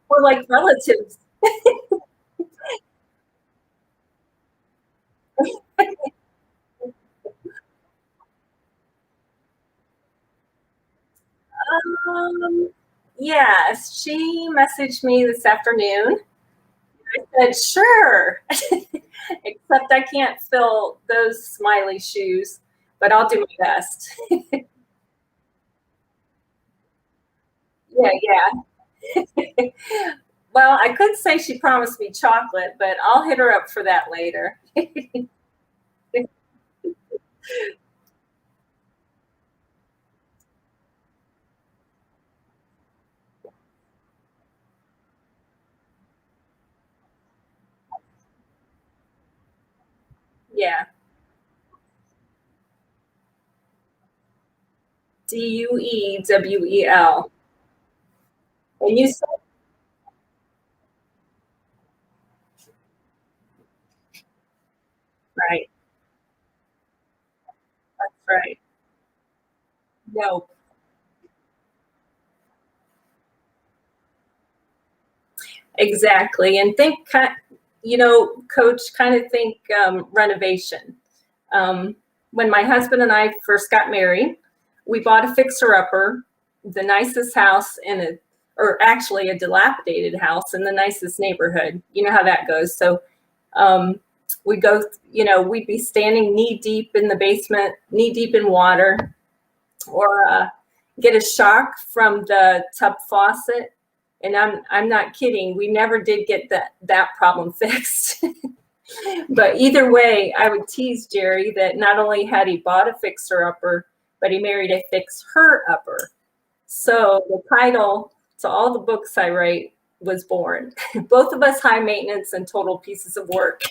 We're like relatives. Um, yes, she messaged me this afternoon. I said, sure. Except I can't fill those smiley shoes, but I'll do my best. Yeah, yeah. Well, I could say she promised me chocolate, but I'll hit her up for that later. Yeah. Duewel. And you said, right, that's right. No, exactly. And think, coach, kind of think renovation. Um, when my husband and I first got married, we bought a fixer-upper, the nicest house or actually a dilapidated house in the nicest neighborhood. You know how that goes. So um, we go, we'd be standing knee deep in the basement, knee deep in water, or get a shock from the tub faucet. And I'm not kidding. We never did get that problem fixed. But either way, I would tease Jerry that not only had he bought a fixer upper, but he married a fix her upper. So the title to all the books I write was born. Both of us high maintenance and total pieces of work.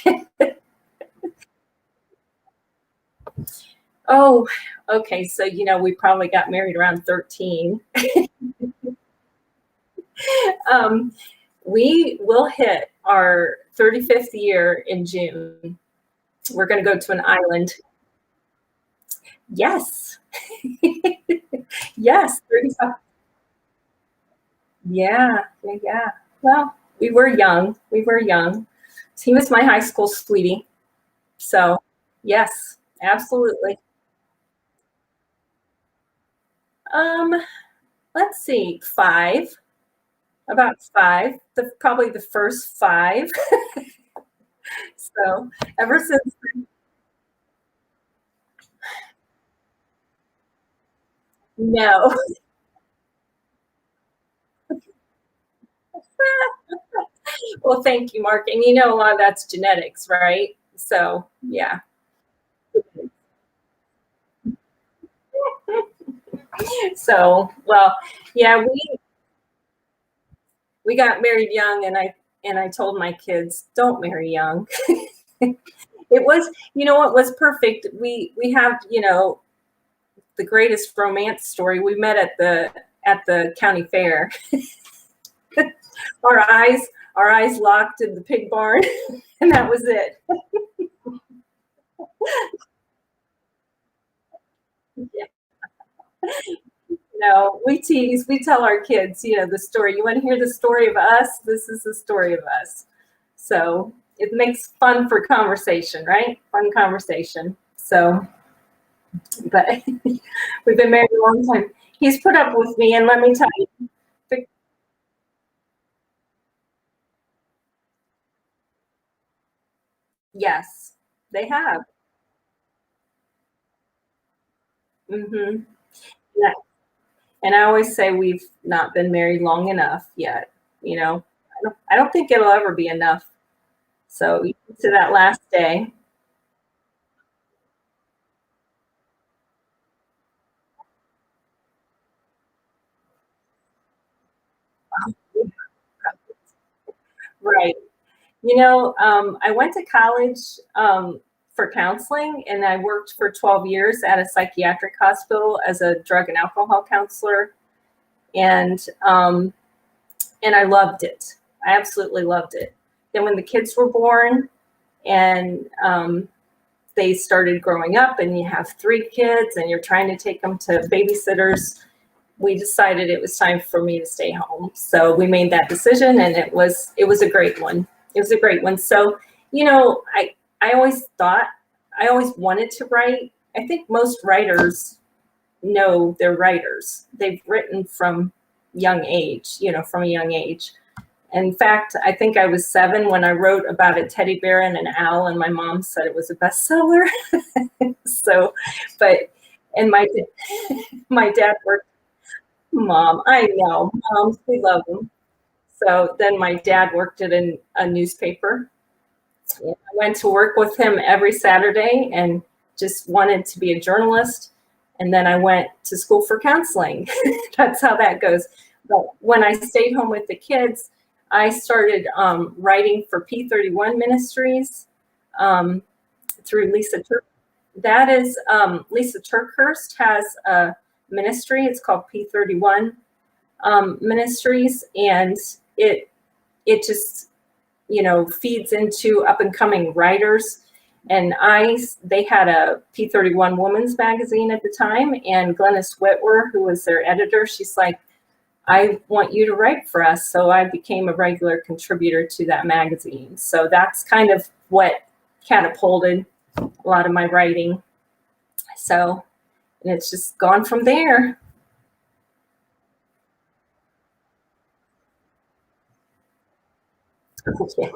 Oh, okay. So, we probably got married around 13. Um, we will hit our 35th year in June. We're going to go to an island. Yes. Yes. 35. Yeah. Yeah. Yeah. Well, we were young. We were young. He was my high school sweetie. So, yes, absolutely. Um, let's see, five, about five, probably the first five. So, ever since, no. Well, thank you, Mark. And a lot of that's genetics, right? So, yeah. So, well, yeah, we got married young, and I told my kids, don't marry young. It was, what was perfect. We have, the greatest romance story. We met at the county fair. our eyes our eyes locked in the pig barn, and that was it. Yeah. No, we tease, we tell our kids, the story. You want to hear the story of us? This is the story of us. So it makes fun for conversation, right? Fun conversation. So, but we've been married a long time. He's put up with me, and let me tell you, yes, they have. Hmm. Yeah. And I always say we've not been married long enough yet. I don't think it'll ever be enough. So to that last day. Right. I went to college for counseling, and I worked for 12 years at a psychiatric hospital as a drug and alcohol counselor, and and I loved it. I absolutely loved it. Then when the kids were born, and they started growing up, and you have three kids, and you're trying to take them to babysitters, we decided it was time for me to stay home. So we made that decision, and it was a great one. It was a great one. So, I always thought, I always wanted to write. I think most writers know they're writers. They've written from young age, from a young age. In fact, I think I was 7 when I wrote about a teddy bear and an owl, and my mom said it was a bestseller. So, but and my dad worked. Mom, I know, moms, we love them. So then my dad worked at a newspaper. I went to work with him every Saturday and just wanted to be a journalist. And then I went to school for counseling. That's how that goes. But when I stayed home with the kids, I started writing for P31 Ministries um, through Lisa Turk. That is Lisa Turkhurst has a ministry. It's called P31 Ministries, and it just feeds into up and coming writers. And they had a P31 Women's magazine at the time, and Glennis Whitwer, who was their editor, she's like, I want you to write for us. So I became a regular contributor to that magazine. So that's kind of what catapulted a lot of my writing. So, and it's just gone from there. Yeah.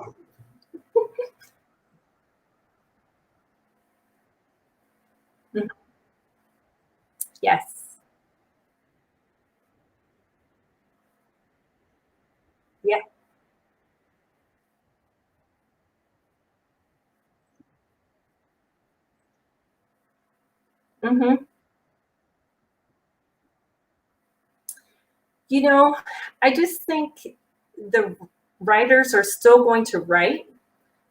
Mhm. Yes. Yeah. hmm You know, I just think the writers are still going to write.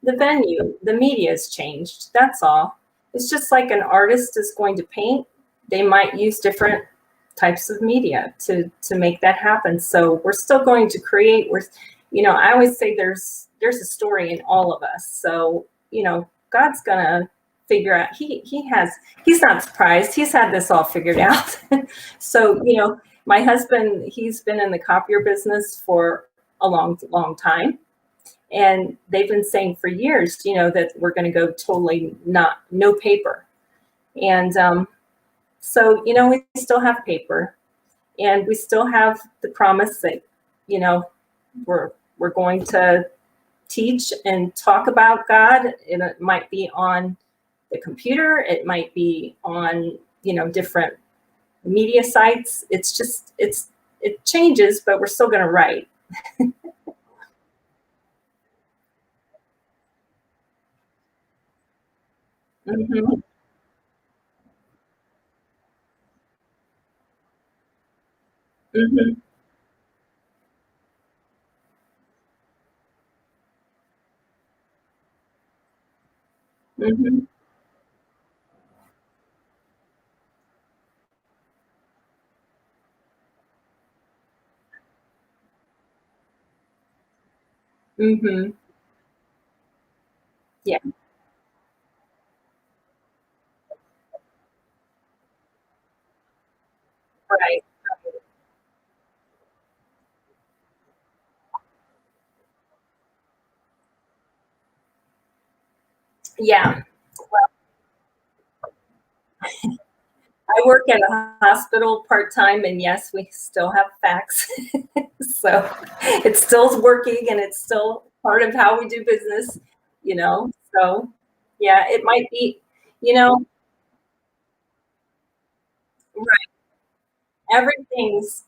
The venue, the media has changed. That's all. It's just like an artist is going to paint. They might use different types of media to make that happen. So we're still going to create. I always say there's a story in all of us. So God's gonna figure out. He's not surprised. He's had this all figured out. So my husband, he's been in the copier business for a long, long time. And they've been saying for years, that we're going to go totally no paper. And so, we still have paper, and we still have the promise that, you know, we're going to teach and talk about God. And it might be on the computer, it might be on, different media sites. It changes, but we're still going to write. hmm hmm hmm hmm Yeah. Right. Yeah. I work at a hospital part-time, and yes, we still have fax. So it's still working, and it's still part of how we do business, you know? So, yeah, it might be, you know, right, everything's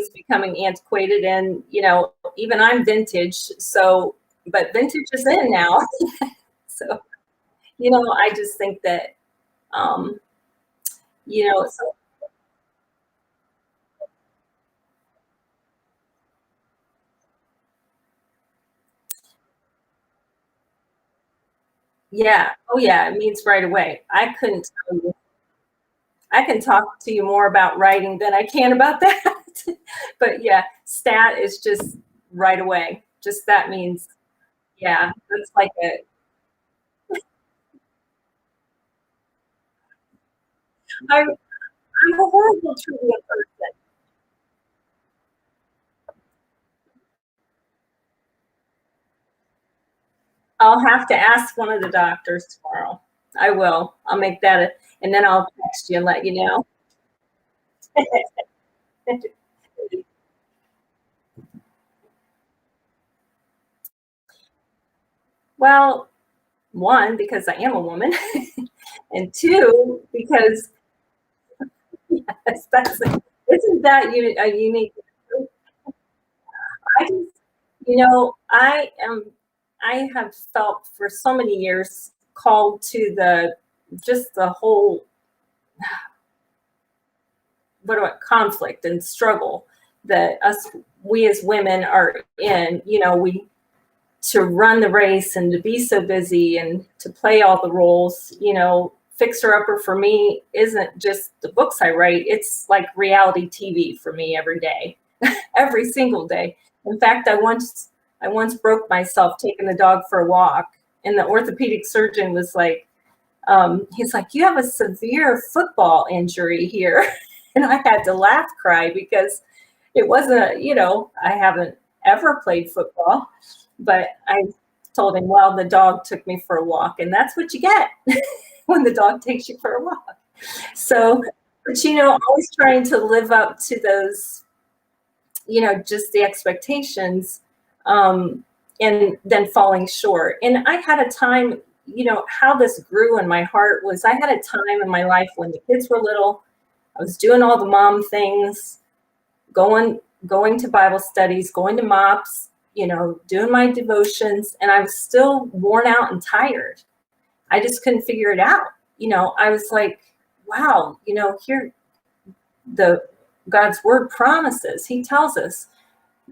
becoming antiquated, and, even I'm vintage, so but vintage is in now. So, I just think that, um, so yeah. Oh, yeah, it means right away. I can talk to you more about writing than I can about that. But yeah, stat is just right away. Just that means, yeah, that's like I'm a horrible trivia person. I'll have to ask one of the doctors tomorrow. I will. I'll make that, and then I'll text you and let you know. Well, one, because I am a woman, and two, because yes, isn't that a unique? I just, I have felt for so many years called to the whole conflict and struggle that we as women are in. We to run the race and to be so busy and to play all the roles. Fixer upper for me isn't just the books I write. It's like reality TV for me every day, every single day. In fact, I once broke myself taking the dog for a walk, and the orthopedic surgeon was like, he's like, "You have a severe football injury here," and I had to laugh, cry, because it wasn't. I haven't ever played football, but I told him, "Well, the dog took me for a walk, and that's what you get when the dog takes you for a walk." So, but always trying to live up to those, just the expectations, and then falling short. And I had a time, how this grew in my heart was I had a time in my life when the kids were little. I was doing all the mom things, going to Bible studies, going to MOPS, doing my devotions, and I was still worn out and tired. I just couldn't figure it out. I was like, wow, here God's word promises, he tells us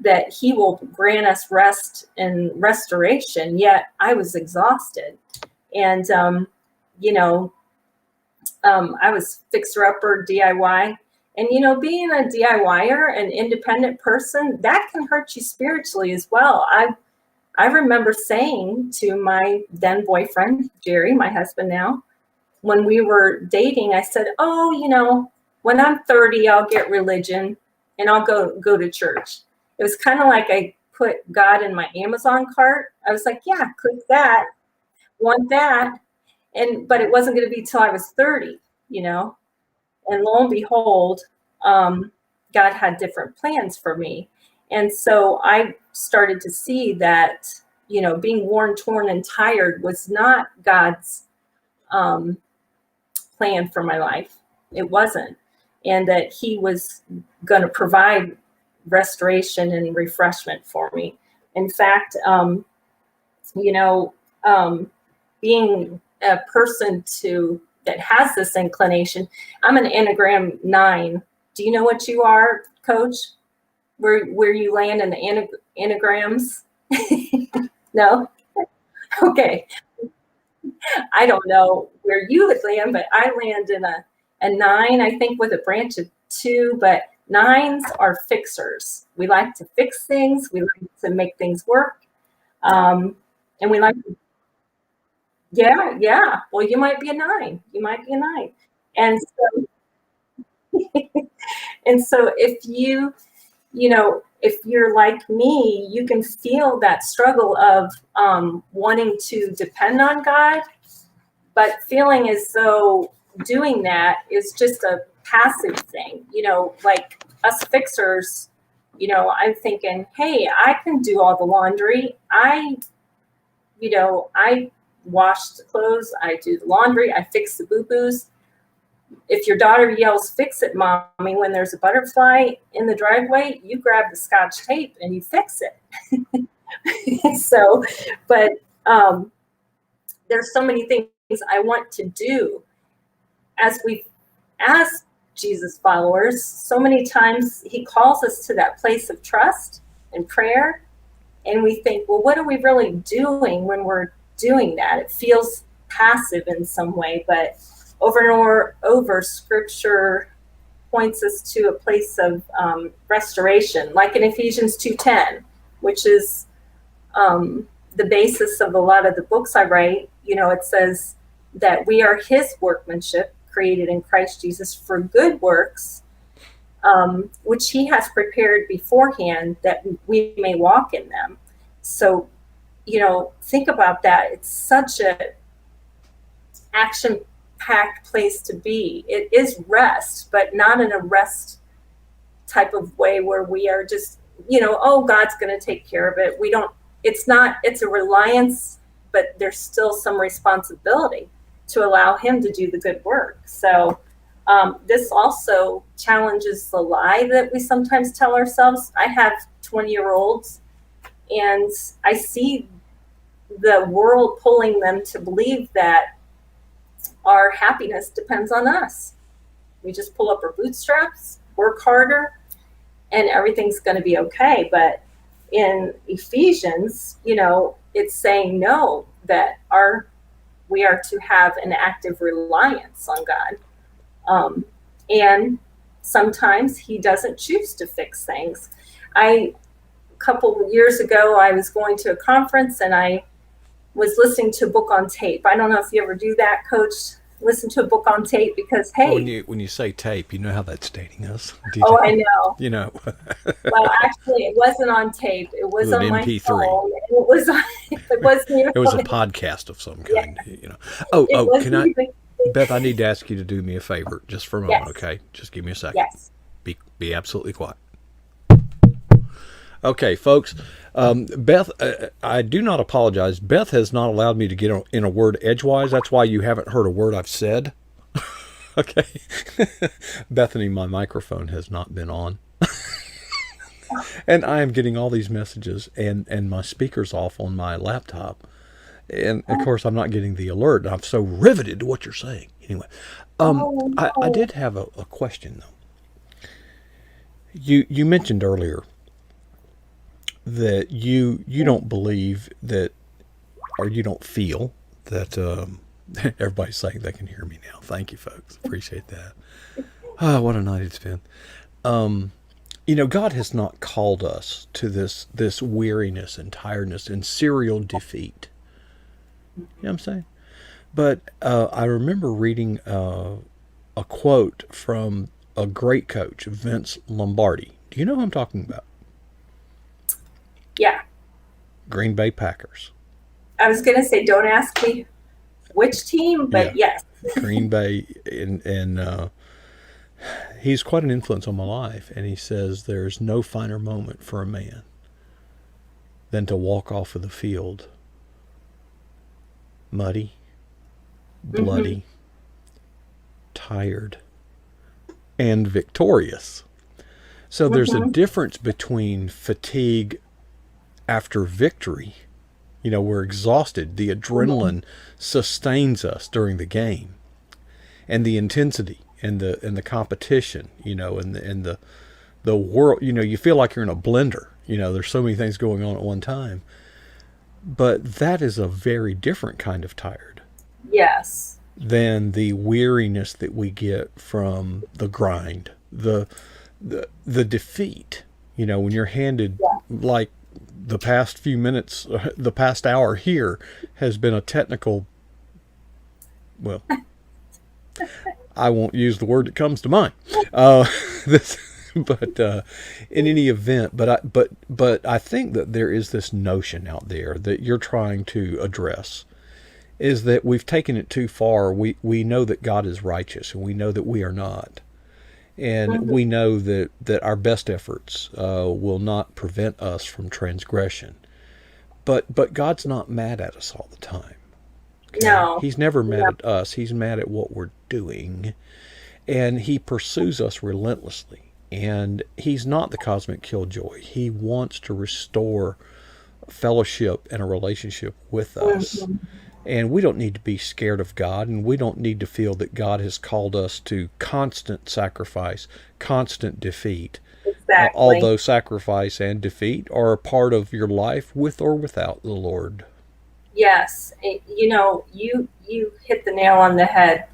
that he will grant us rest and restoration, yet I was exhausted. And, I was fixer-upper, DIY. And, being a DIYer, an independent person, that can hurt you spiritually as well. I remember saying to my then boyfriend, Jerry, my husband now, when we were dating, I said, "Oh, when I'm 30, I'll get religion and I'll go to church." It was kind of like I put God in my Amazon cart. I was like, "Yeah, click that, want that." But it wasn't going to be till I was 30, and lo and behold, God had different plans for me. And so I started to see that, being worn, torn, and tired was not God's plan for my life. It wasn't. And that he was going to provide restoration and refreshment for me. In fact, being a person that has this inclination, I'm an Enneagram 9. Do you know what you are, Coach? Where you land in the Enneagrams? No? Okay. I don't know where you would land, but I land in a 9, I think, with a branch of 2, but 9s are fixers. We like to fix things. We like to make things work. And we like to, yeah. Well, you might be a 9. You might be a 9. And so, and so if if you're like me, you can feel that struggle of wanting to depend on God, but feeling as though doing that is just a passive thing. Like us fixers, I'm thinking, hey, I can do all the laundry. I wash the clothes, I do the laundry, I fix the boo-boos. If your daughter yells, "Fix it, mommy," when there's a butterfly in the driveway, you grab the Scotch tape and you fix it. So, but there's so many things I want to do as Jesus followers. So many times he calls us to that place of trust and prayer. And we think, well, what are we really doing when we're doing that? It feels passive in some way, but over and over, scripture points us to a place of restoration, like in Ephesians 2:10, which is the basis of a lot of the books I write. It says that we are his workmanship, created in Christ Jesus for good works, which he has prepared beforehand that we may walk in them. So, think about that. It's such a action-packed place to be. It is rest, but not in a rest type of way where we are just, oh, God's going to take care of it. We don't, it's a reliance, but there's still some responsibility to allow him to do the good work. So this also challenges the lie that we sometimes tell ourselves. I have 20-year-olds, and I see the world pulling them to believe that our happiness depends on us. We just pull up our bootstraps, work harder, and everything's going to be okay. But in Ephesians, it's saying no, that we are to have an active reliance on God. And sometimes he doesn't choose to fix things. A couple of years ago, I was going to a conference and I was listening to a book on tape. I don't know if you ever do that, Coach, listen to a book on tape, because, hey. When you say tape, you know how that's dating us. I know. Well, actually, it wasn't on tape. It was on my MP3. phone. It was a podcast of some kind. Yeah. Beth, I need to ask you to do me a favor just for a moment, yes. Okay? Just give me a second. Yes. Be absolutely quiet. Okay, folks. Beth, I do not apologize. Beth has not allowed me to get in a word edgewise. That's why you haven't heard a word I've said. Okay. Bethany, my microphone has not been on. And I am getting all these messages, and my speaker's off on my laptop. And, of course, I'm not getting the alert. I'm so riveted to what you're saying. Anyway, I did have a question, though. You mentioned earlier that you don't believe that, or you don't feel that, everybody's saying they can hear me now. Thank you, folks. Appreciate that. What a night it's been. God has not called us to this weariness and tiredness and serial defeat. You know what I'm saying? But I remember reading a quote from a great coach, Vince Lombardi. Do you know who I'm talking about? Yeah. Green Bay Packers. I was going to say, don't ask me which team, but yes. Green Bay, and he's quite an influence on my life. And he says there's no finer moment for a man than to walk off of the field muddy, bloody, tired, and victorious. So there's a difference between fatigue after victory. We're exhausted. The adrenaline sustains us during the game, and the intensity and the competition, and the world. You feel like you're in a blender. There's so many things going on at one time. But that is a very different kind of tired. Yes. Than the weariness that we get from the grind, the defeat. When you're handed, like the past few minutes, the past hour here has been a technical. Well, I won't use the word that comes to mind. But in any event, but I think that there is this notion out there that you're trying to address, is that we've taken it too far. We know that God is righteous, and we know that we are not, and we know that our best efforts will not prevent us from transgression. But God's not mad at us all the time. Okay? No, He's never mad at us. He's mad at what we're doing, and He pursues us relentlessly. And He's not the cosmic killjoy. He wants to restore fellowship and a relationship with us. And we don't need to be scared of God, and we don't need to feel that God has called us to constant sacrifice, constant defeat. Exactly. Although sacrifice and defeat are a part of your life with or without the Lord. Yes. You hit the nail on the head,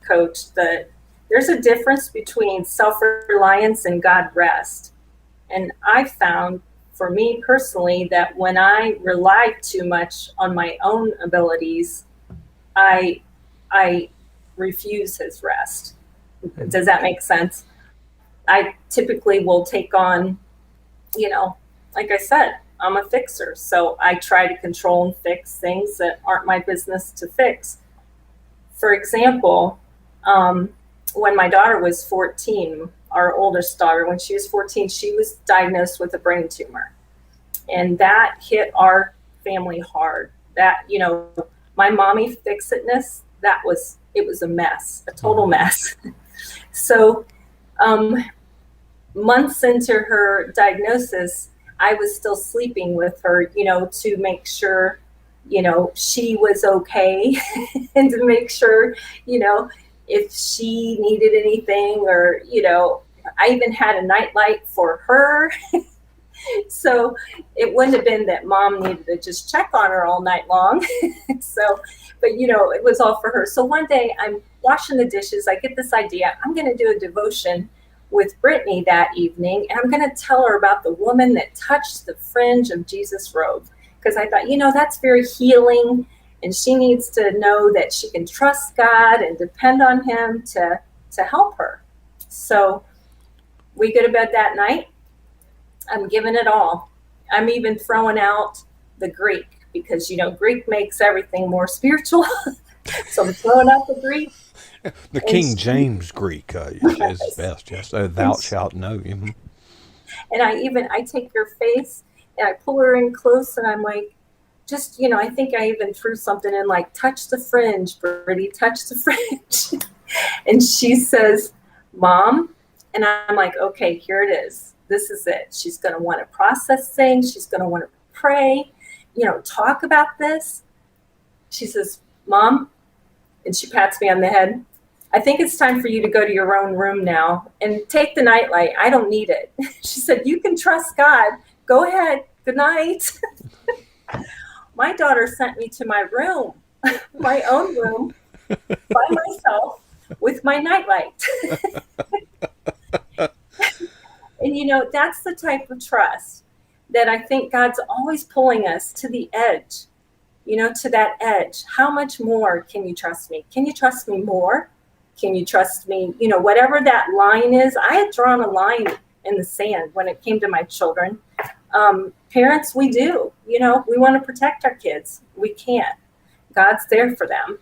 Coach. There's a difference between self-reliance and God rest. And I found, for me personally, that when I rely too much on my own abilities, I refuse His rest. Does that make sense? I typically will take on, like I said, I'm a fixer. So I try to control and fix things that aren't my business to fix. For example, when my daughter was 14, our oldest daughter, when she was 14, she was diagnosed with a brain tumor. And that hit our family hard. That, my mommy fix-itness, it was a mess, a total mess. So months into her diagnosis, I was still sleeping with her, to make sure, she was okay and to make sure, if she needed anything or, I even had a nightlight for her. So it wouldn't have been that mom needed to just check on her all night long. So, but it was all for her. So one day I'm washing the dishes. I get this idea. I'm going to do a devotion with Brittany that evening. And I'm going to tell her about the woman that touched the fringe of Jesus' robe. Because I thought, that's very healing. And she needs to know that she can trust God and depend on him to help her. So we go to bed that night. I'm giving it all. I'm even throwing out the Greek because, Greek makes everything more spiritual. So I'm throwing out the Greek. The King James Greek is best. Yes, thou shalt know. Mm-hmm. And I take her face and I pull her in close and I'm like, just, I think I even threw something in like, touch the fringe, Brittany, touch the fringe. And she says, Mom. And I'm like, okay, here it is. This is it. She's going to want to process things. She's going to want to pray, talk about this. She says, Mom, and she pats me on the head. I think it's time for you to go to your own room now and take the nightlight. I don't need it. She said, you can trust God. Go ahead. Good night. My daughter sent me to my room, my own room, by myself with my nightlight. And, that's the type of trust that I think God's always pulling us to the edge, to that edge. How much more can you trust me? Can you trust me more? Can you trust me? Whatever that line is, I had drawn a line in the sand when it came to my children. Parents, we do, we want to protect our kids. We can't. God's there for them.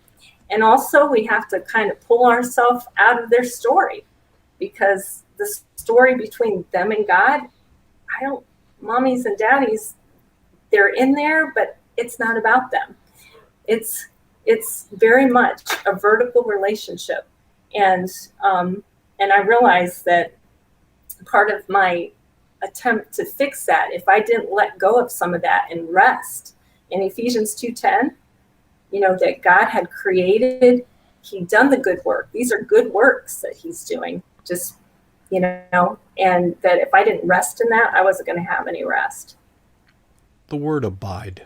And also we have to kind of pull ourselves out of their story because the story between them and God, mommies and daddies, they're in there, but it's not about them. It's very much a vertical relationship. And I realized that part of my attempt to fix that, if I didn't let go of some of that and rest in Ephesians 2:10, that God had created, he'd done the good work. These are good works that he's doing, just, and that if I didn't rest in that, I wasn't going to have any rest. The word abide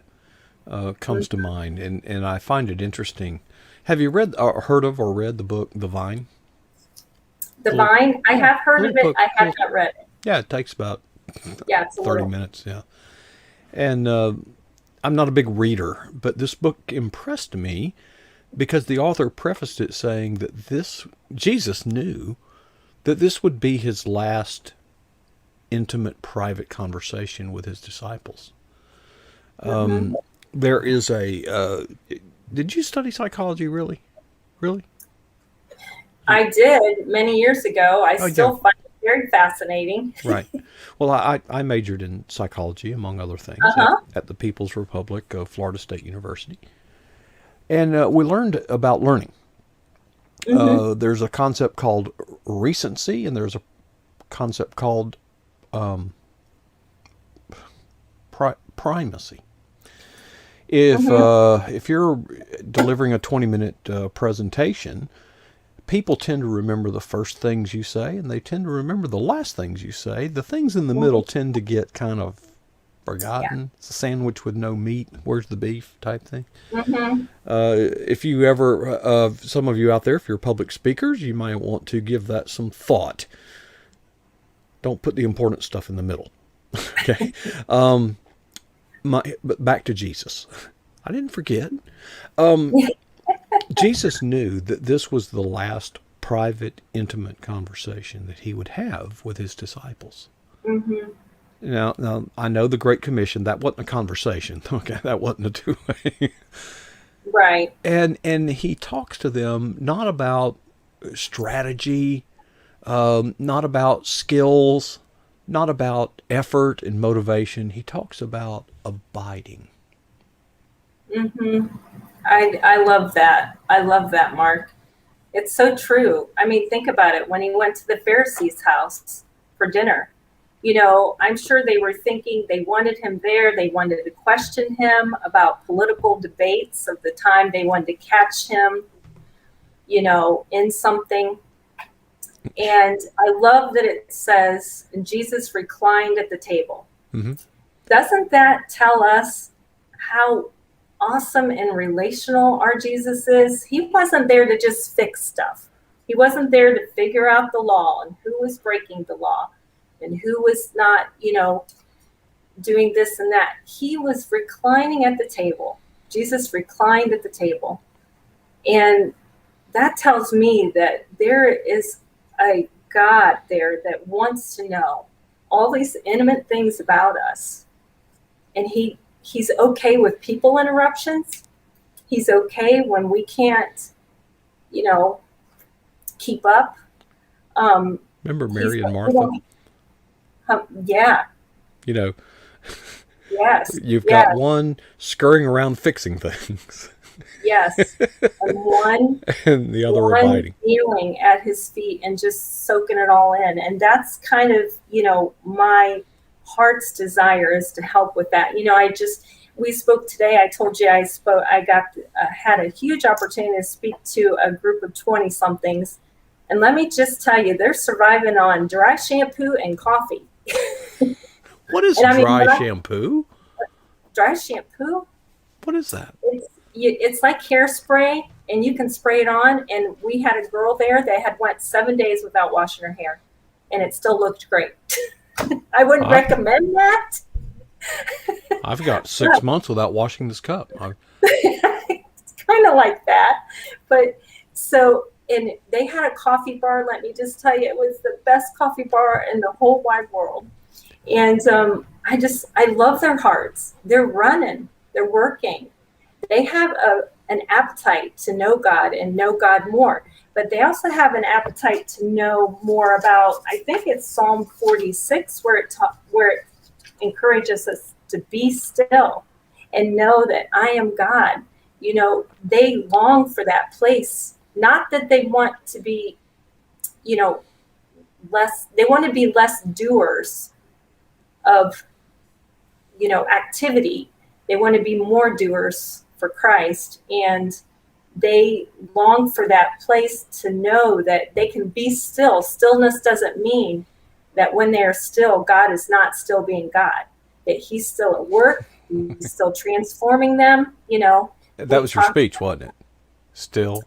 comes to mind, and I find it interesting. Have you heard of or read the book, The Vine? The Vine? I have heard of it. I have not read it. Yeah, it takes about it's 30 minutes, yeah. And I'm not a big reader, but this book impressed me because the author prefaced it saying that Jesus knew that this would be his last intimate, private conversation with his disciples. There is did you study psychology, really? Really? I did many years ago. I still find it very fascinating. Right. Well, I majored in psychology, among other things, at the People's Republic of Florida State University. And we learned about learning. There's a concept called recency, and there's a concept called primacy. If you're delivering a 20-minute presentation, people tend to remember the first things you say, and they tend to remember the last things you say. The things in the middle tend to get kind of forgotten. Yeah. It's a sandwich with no meat. Where's the beef type thing. If you ever, some of you out there, if you're public speakers, you might want to give that some thought. Don't put the important stuff in the middle. Okay. But back to Jesus. I didn't forget. Jesus knew that this was the last private, intimate conversation that he would have with his disciples. Now, I know the Great Commission. That wasn't a conversation. Okay, that wasn't a two-way. Right. And he talks to them not about strategy, not about skills, not about effort and motivation. He talks about abiding. Hmm. I love that. I love that, Mark. It's so true. I mean, think about it. When he went to the Pharisees' house for dinner, I'm sure they were thinking they wanted him there. They wanted to question him about political debates of the time. They wanted to catch him, in something. And I love that it says, and Jesus reclined at the table. Mm-hmm. Doesn't that tell us how awesome and relational our Jesus is? He wasn't there to just fix stuff. He wasn't there to figure out the law and who was breaking the law and who was not, doing this and that. He was reclining at the table. Jesus reclined at the table. And that tells me that there is a God there that wants to know all these intimate things about us. And he's okay with people interruptions. He's okay when we can't, keep up. Remember Mary and Martha? Yeah. You know, Yes. you've Yes. got one scurrying around fixing things, Yes. And one and the other abiding. kneeling at his feet and just soaking it all in. And that's kind of, my heart's desire is to help with that. We spoke today. I told you I had a huge opportunity to speak to a group of 20 somethings. And let me just tell you, they're surviving on dry shampoo and coffee. What is shampoo? Dry shampoo? What is that? It's like hairspray, and you can spray it on. And we had a girl there that had went 7 days without washing her hair, and it still looked great. I wouldn't recommend that. I've got 6 months without washing this cup. It's kind of like that. But and they had a coffee bar. Let me just tell you, it was the best coffee bar in the whole wide world. And I love their hearts. They're running, they're working. They have an appetite to know God and know God more. But they also have an appetite to know more about, I think it's Psalm 46, where it encourages us to be still and know that I am God. They long for that place. Not that they want to be, they want to be less doers of, activity. They want to be more doers for Christ. And they long for that place to know that they can be still. Stillness doesn't mean that when they're still, God is not still being God, that he's still at work, he's still transforming them, That was your speech, wasn't it? Still.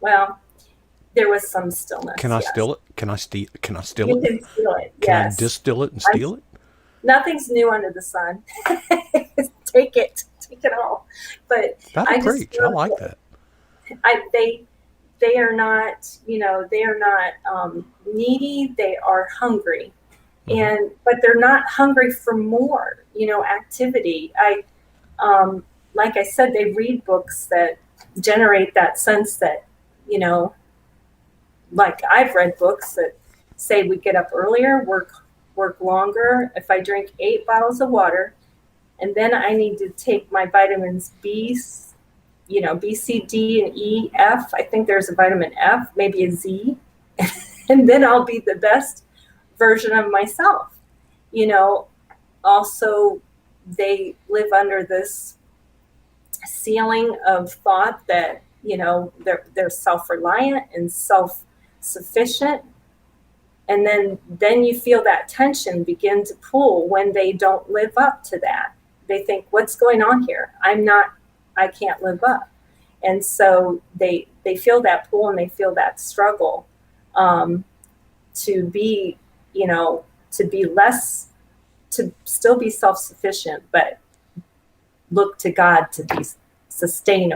Well, there was some stillness. Can I still it? Can I still it? Can I still it? You can still it, Can yes. I distill it and steal it? Nothing's new under the sun. Take it all. But That'll preach. I like that. They are not, they are not needy. They are hungry, but they're not hungry for more, activity. Like I said, they read books that generate that sense that, like I've read books that say we get up earlier, work longer. If I drink 8 bottles of water, and then I need to take my vitamins B, C, D, and E, F. I think there's a vitamin F, maybe a Z, and then I'll be the best version of myself. Also, they live under this ceiling of thought that, they're self-reliant and self-sufficient. And then you feel that tension begin to pull when they don't live up to that. They think, what's going on here? I can't live up. And so they feel that pull and they feel that struggle to be, to still be self-sufficient, but look to God to be sustain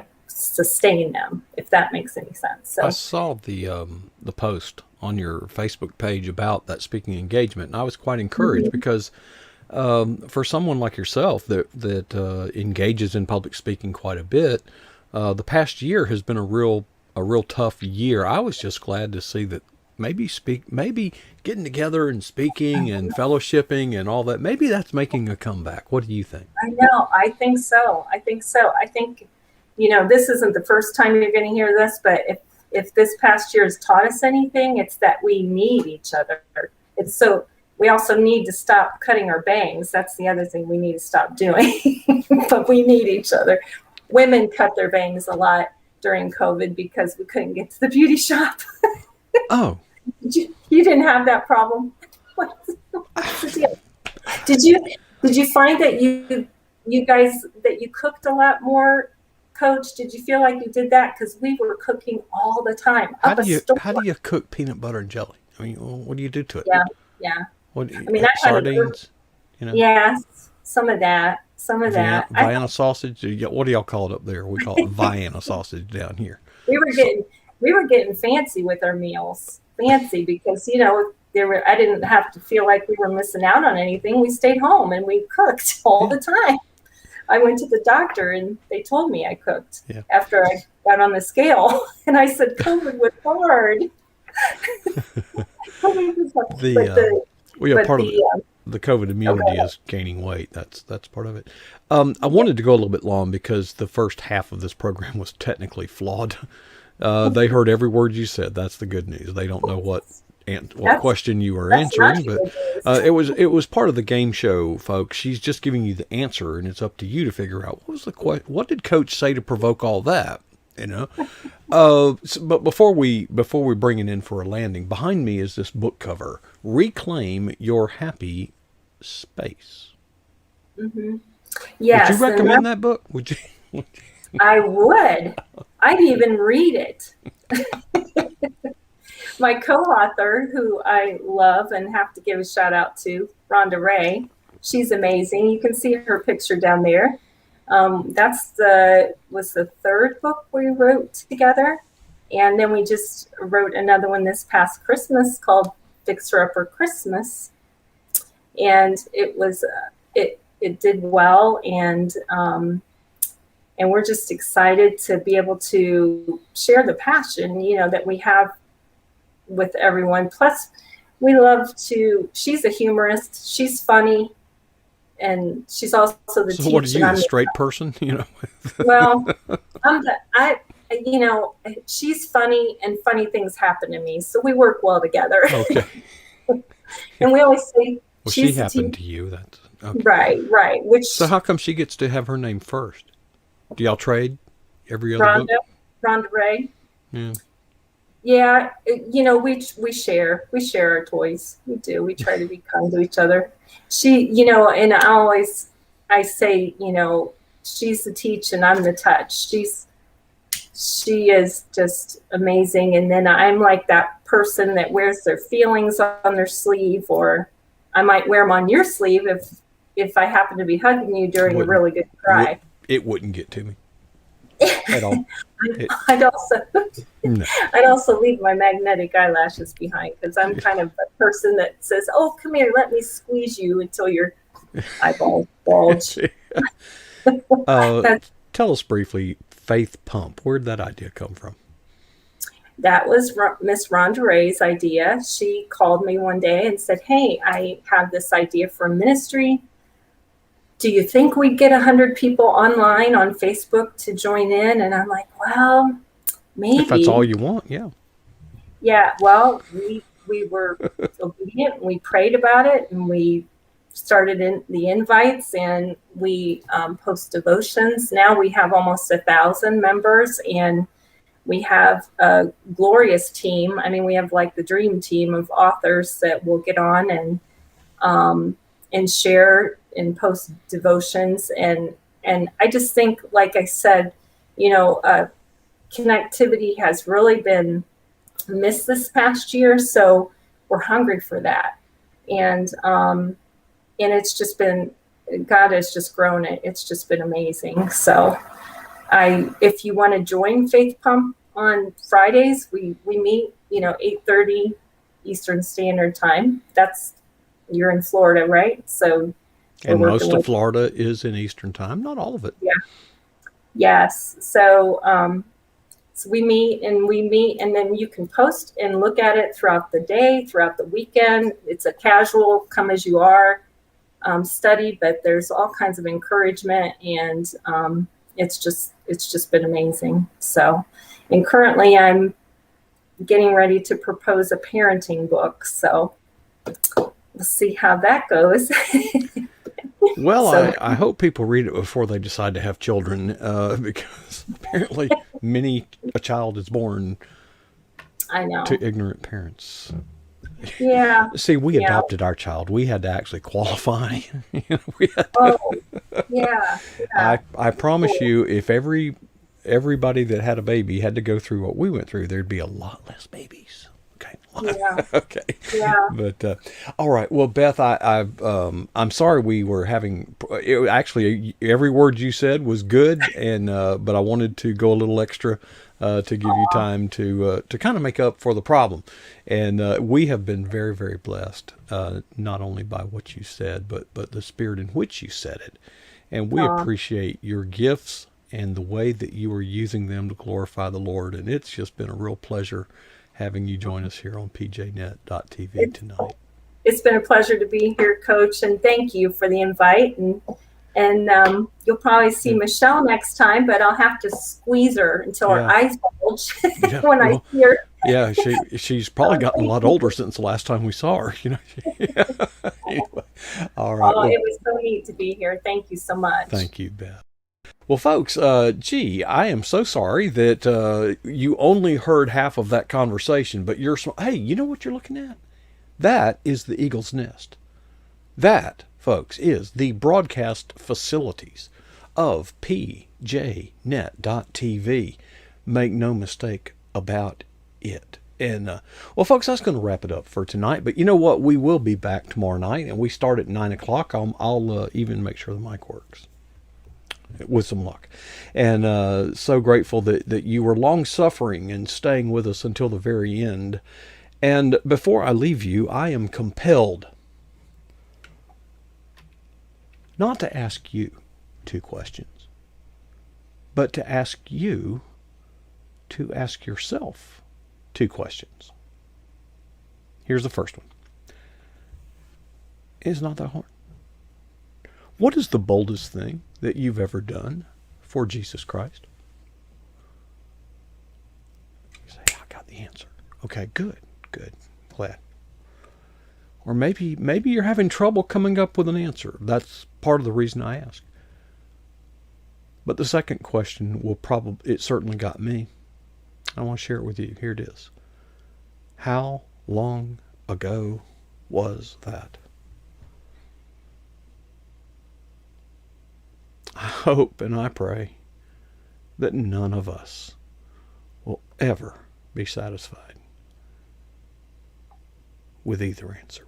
them, if that makes any sense. So I saw the post on your Facebook page about that speaking engagement, and I was quite encouraged because for someone like yourself that engages in public speaking quite a bit, the past year has been a real tough year. I was just glad to see that maybe getting together and speaking and fellowshipping and all that, maybe that's making a comeback. What do you think? I know. I think so. I think, this isn't the first time you're going to hear this, but if this past year has taught us anything, it's that we need each other. We also need to stop cutting our bangs. That's the other thing we need to stop doing. But we need each other. Women cut their bangs a lot during COVID because we couldn't get to the beauty shop. Oh. You didn't have that problem? What's the deal? Did you find that you guys that you cooked a lot more, Coach? Did you feel like you did that? Because we were cooking all the time. How do you cook peanut butter and jelly? I mean, what do you do to it? Yeah. What, sardines? Yeah, some of that. Vienna sausage. What do y'all call it up there? We call it Vienna sausage down here. We were getting fancy with our meals. Fancy because I didn't have to feel like we were missing out on anything. We stayed home and we cooked all the time. I went to the doctor and they told me I cooked after I got on the scale, and I said COVID was hard. The COVID immunity is gaining weight. That's part of it. I wanted to go a little bit long because the first half of this program was technically flawed. They heard every word you said. That's the good news. They don't know what question you were answering, but it was part of the game show, folks. She's just giving you the answer, and it's up to you to figure out what did Coach say to provoke all that. But before we bring it in for a landing, behind me is this book cover, Reclaim Your Happy Space. Mm-hmm. Yes. Would you recommend that book? Would you? I would. I'd even read it. My co-author, who I love and have to give a shout out to, Rhonda Ray, she's amazing. You can see her picture down there. Was the third book we wrote together. And then we just wrote another one this past Christmas called Fixer Upper Christmas. And it was, it did well. And we're just excited to be able to share the passion, that we have with everyone. Plus she's a humorist. She's funny. And she's also the teacher. So what are you, a straight person? Well, she's funny and funny things happen to me. So we work well together. Okay. And we always say, she happened to you. That's okay. Right. So how come she gets to have her name first? Do y'all trade every other book? Rhonda Ray. Yeah. Yeah, we share our toys. We do. We try to be kind to each other. She, and I say, she's the teach and I'm the touch. She is just amazing. And then I'm like that person that wears their feelings on their sleeve, or I might wear them on your sleeve if I happen to be hugging you during a really good cry. It wouldn't get to me at all. I'd also leave my magnetic eyelashes behind because I'm kind of a person that says, "Oh, come here, let me squeeze you until your eyeballs bulge." Tell us briefly, Faith Pump. Where'd that idea come from? That was Miss Rhonda Ray's idea. She called me one day and said, "Hey, I have this idea for a ministry. Do you think we'd get 100 people online on Facebook to join in?" And I'm like, well, maybe. If that's all you want, yeah. Yeah, well, we were obedient. We prayed about it, and we started in the invites, and we post devotions. Now we have almost 1,000 members, and we have a glorious team. I mean, we have like the dream team of authors that will get on and share and post devotions. And I just think, like I said, connectivity has really been missed this past year. So we're hungry for that. And it's just been, God has just grown it. It's just been amazing. So if you want to join Faith Pump on Fridays, we meet, 8:30 Eastern Standard Time. You're in Florida, right? So we're And working most of with, Florida is in Eastern Time, not all of it. yeah, yes. So we meet, and then you can post and look at it throughout the day, throughout the weekend. It's a casual, come as you are study, but there's all kinds of encouragement, and it's just been amazing. So, and currently I'm getting ready to propose a parenting book. So we'll see how that goes. Well, So I hope people read it before they decide to have children, because apparently a child is born I know. to ignorant parents. Yeah. See, we Yeah. adopted our child. We had to actually qualify. We had to, Oh, yeah. Yeah. I promise you, if everybody that had a baby had to go through what we went through, there'd be a lot less babies. Okay. Yeah. Okay. Yeah. But all right. Well, Beth, I'm sorry we were having. Actually, every word you said was good, and but I wanted to go a little extra to give you time to kind of make up for the problem. And we have been very, very blessed, not only by what you said, but the spirit in which you said it. And we appreciate your gifts and the way that you are using them to glorify the Lord. And it's just been a real pleasure having you join us here on pjnet.tv tonight. It's been a pleasure to be here, Coach, and thank you for the invite. And you'll probably see Michelle next time, but I'll have to squeeze her until her eyes bulge when I see her. Yeah, she's probably gotten a lot older since the last time we saw her. Anyway, all right. Oh, it was so neat to be here. Thank you so much. Thank you, Beth. Well, folks, I am so sorry that you only heard half of that conversation, but hey, you know what you're looking at? That is the Eagle's Nest. That, folks, is the broadcast facilities of pjnet.tv. Make no mistake about it. And, well, folks, that's going to wrap it up for tonight. But you know what? We will be back tomorrow night, and we start at 9 o'clock. I'll even make sure the mic works, with some luck. And so grateful that you were long-suffering and staying with us until the very end. And before I leave you, I am compelled not to ask you 2 questions, but to ask you to ask yourself 2 questions. Here's the first one. It's not that hard. What is the boldest thing that you've ever done for Jesus Christ? You say, I got the answer. Okay, good. Glad. Or maybe you're having trouble coming up with an answer. That's part of the reason I ask. But the second question it certainly got me. I want to share it with you. Here it is. How long ago was that? I hope and I pray that none of us will ever be satisfied with either answer.